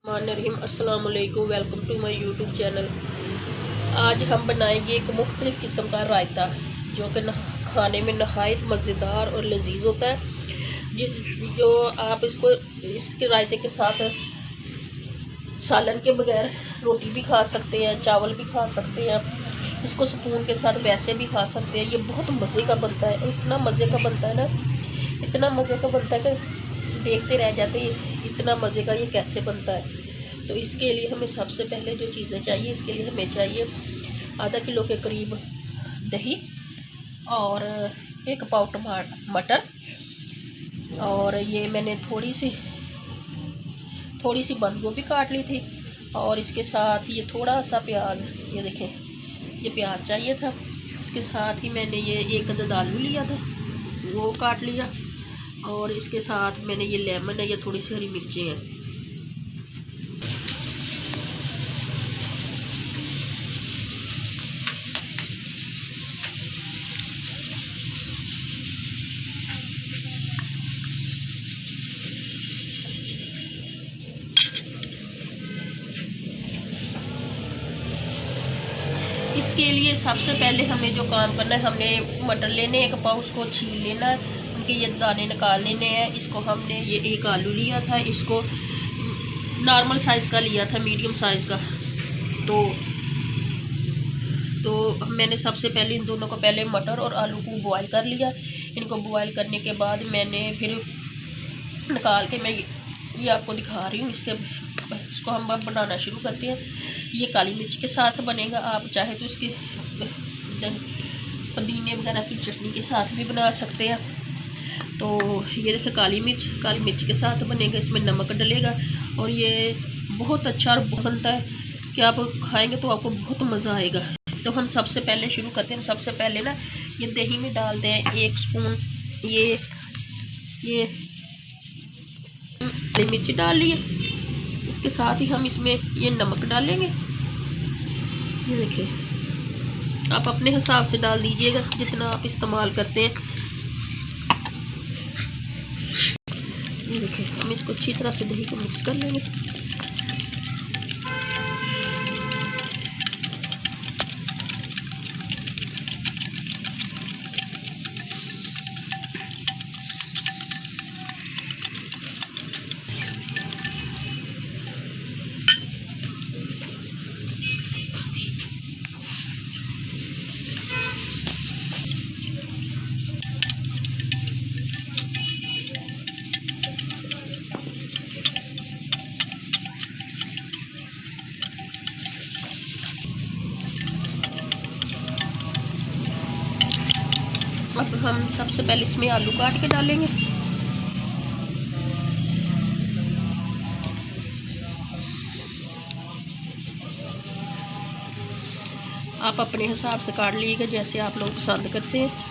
रहीम अस्सलाम वालेकुम। Welcome to my YouTube channel. आज हम बनाएंगे एक मुख्तलिफ़ किस्म का रायता जो कि खाने में नहायत मज़ेदार और लजीज होता है। जो आप इसके रायते के साथ सालन के बगैर रोटी भी खा सकते हैं, चावल भी खा सकते हैं, इसको स्पून के साथ वैसे भी खा सकते हैं। ये बहुत मज़े का बनता है, इतना मज़े का बनता है ना, इतना मज़े का बनता है कि देखते रह जाते हैं इतना मज़े का ये कैसे बनता है। तो इसके लिए हमें सबसे पहले जो चीज़ें चाहिए, इसके लिए हमें चाहिए आधा किलो के करीब दही और 1 पाव मटर, और ये मैंने थोड़ी सी बंद गोभी काट ली थी, और इसके साथ ये थोड़ा सा प्याज, ये देखें ये प्याज चाहिए था। इसके साथ ही मैंने ये 1 अदद आलू लिया था, वो काट लिया, और इसके साथ मैंने ये लेमन है, ये थोड़ी सी हरी मिर्चें हैं। इसके लिए सबसे पहले हमें जो काम करना है, हमने मटर लेने 1 पाव, उसको छील लेना है, उनके ये दाने निकाल लेने हैं। इसको हमने ये 1 आलू लिया था, इसको नॉर्मल साइज़ का लिया था, मीडियम साइज़ का। तो मैंने सबसे पहले इन दोनों को पहले मटर और आलू को बॉयल कर लिया। इनको बॉयल करने के बाद मैंने फिर निकाल के मैं ये आपको दिखा रही हूँ। इसको हम अब बनाना शुरू करते हैं। ये काली मिर्च के साथ बनेगा, आप चाहे तो इसके पुदीने वगैरह की चटनी के साथ भी बना सकते हैं। तो ये देखिए काली मिर्च के साथ बनेगा, इसमें नमक डलेगा, और ये बहुत अच्छा और बनता है कि आप खाएंगे तो आपको बहुत मज़ा आएगा। तो हम सबसे पहले शुरू करते हैं। सबसे पहले ना ये दही में डालते हैं 1 स्पून ये मिर्च डाल लिए। इसके साथ ही हम इसमें ये नमक डालेंगे। ये देखिए आप अपने हिसाब से डाल दीजिएगा जितना आप इस्तेमाल करते हैं। ये देखिए हम इसको अच्छी तरह से दही को मिक्स कर लेंगे। अब हम सबसे पहले इसमें आलू काट के डालेंगे। आप अपने हिसाब से काट लीजिएगा जैसे आप लोग पसंद करते हैं।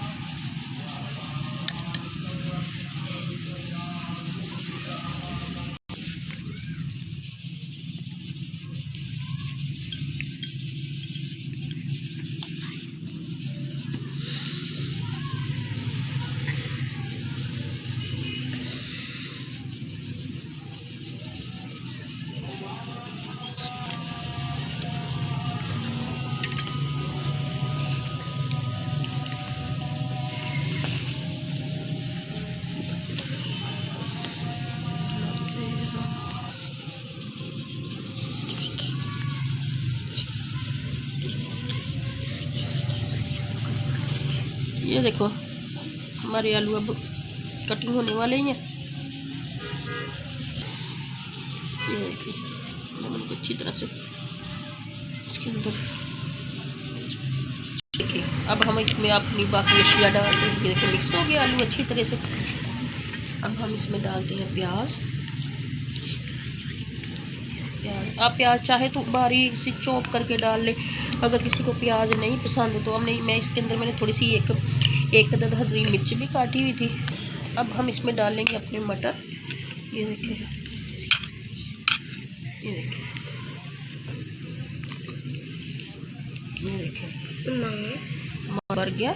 ये देखो हमारे आलू अब कटिंग होने वाले ही हैं। ये देखिए लेमन को अच्छी तरह से इसके अंदर देखिए। अब हम इसमें अपनी बाकी अशिया डालते हैं। देखिए मिक्स हो गया आलू अच्छी तरह से। अब हम इसमें डालते हैं प्याज। आप प्याज चाहे तो बारीक सी चॉप करके डाल लें। अगर किसी को प्याज नहीं पसंद तो मैं इसके अंदर मैंने थोड़ी सी एक अदद हरी मिर्च भी काटी हुई थी। अब हम इसमें डालेंगे अपने मटर। ये देखिए ये देखिए ये देखिए भर गया।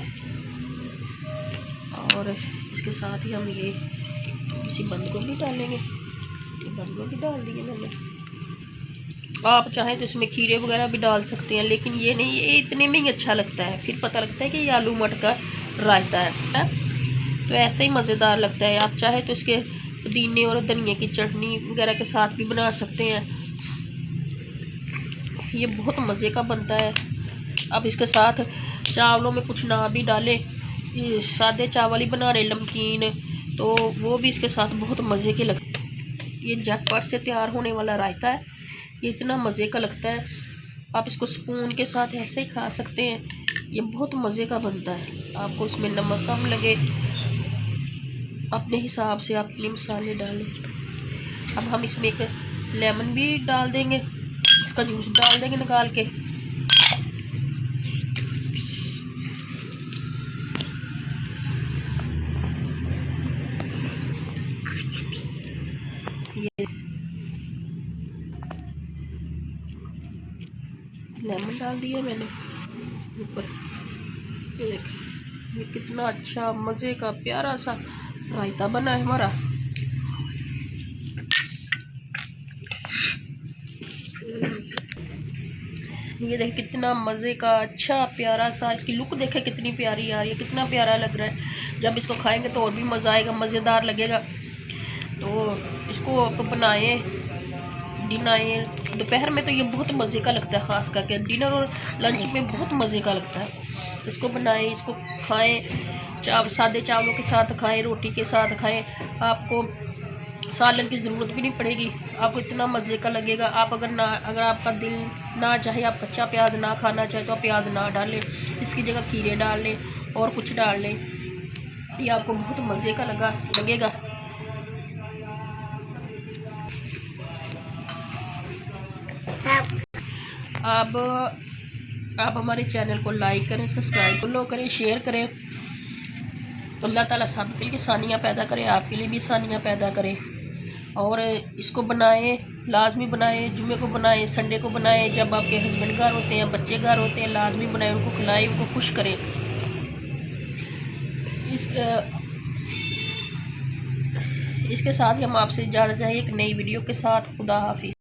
और इसके साथ ही हम ये थोड़ी सी बंद गोभी डालेंगे। ये बंद गोभी डाल दिए मैंने। आप चाहें तो इसमें खीरे वगैरह भी डाल सकते हैं, लेकिन ये नहीं, ये इतने में ही अच्छा लगता है। फिर पता लगता है कि ये आलू मटर का रायता है। तो ऐसे ही मज़ेदार लगता है। आप चाहे तो इसके पुदीने और धनिया की चटनी वगैरह के साथ भी बना सकते हैं। ये बहुत मज़े का बनता है। अब इसके साथ चावलों में कुछ ना भी डालें, सादे चावल ही बना रहे नमकीन, तो वो भी इसके साथ बहुत मज़े के लगते हैं। ये झटपट से तैयार होने वाला रायता है। ये इतना मज़े का लगता है, आप इसको स्पून के साथ ऐसे ही खा सकते हैं। ये बहुत मज़े का बनता है। आपको इसमें नमक कम लगे, अपने हिसाब से आप अपने मसाले डालें। अब हम इसमें एक लेमन भी डाल देंगे, इसका जूस डाल देंगे निकाल के। ये लेमन डाल दिया मैंने ऊपर। ये देखें, ये कितना अच्छा मज़े का प्यारा सा रायता बना है हमारा। ये देख कितना मज़े का अच्छा प्यारा सा, इसकी लुक देखे कितनी प्यारी आ रही है, कितना प्यारा लग रहा है। जब इसको खाएंगे तो और भी मज़ा आएगा, मज़ेदार लगेगा। तो इसको आप बनाएं, डिनर दोपहर में तो ये बहुत मज़े का लगता है, ख़ास करके डिनर और लंच में बहुत मज़े का लगता है। इसको बनाएं, इसको खाएं, सादे चावलों के साथ खाएं, रोटी के साथ खाएं। आपको सालन की ज़रूरत भी नहीं पड़ेगी, आपको इतना मज़े का लगेगा। आप अगर आपका दिल ना चाहे, आप कच्चा प्याज ना खाना चाहे, तो आप प्याज ना डालें, इसकी जगह खीरे डाल लें और कुछ डाल लें। ये आपको बहुत मज़े का लगेगा। अब आप हमारे चैनल को लाइक करें, सब्सक्राइब फॉलो करें, शेयर करें। अल्लाह ताला सबके लिए आसानियाँ पैदा करें, आपके लिए भी आसानियाँ पैदा करें। और इसको बनाएं, लाजमी बनाएं, जुमे को बनाएं, संडे को बनाएं, जब आपके हस्बैंड घर होते हैं, बच्चे घर होते हैं, लाजमी बनाएं, उनको खिलाएं, उनको खुश करें। इसके साथ ही हम आपसे इजाज़त चाहें एक नई वीडियो के साथ। खुदा हाफिज़।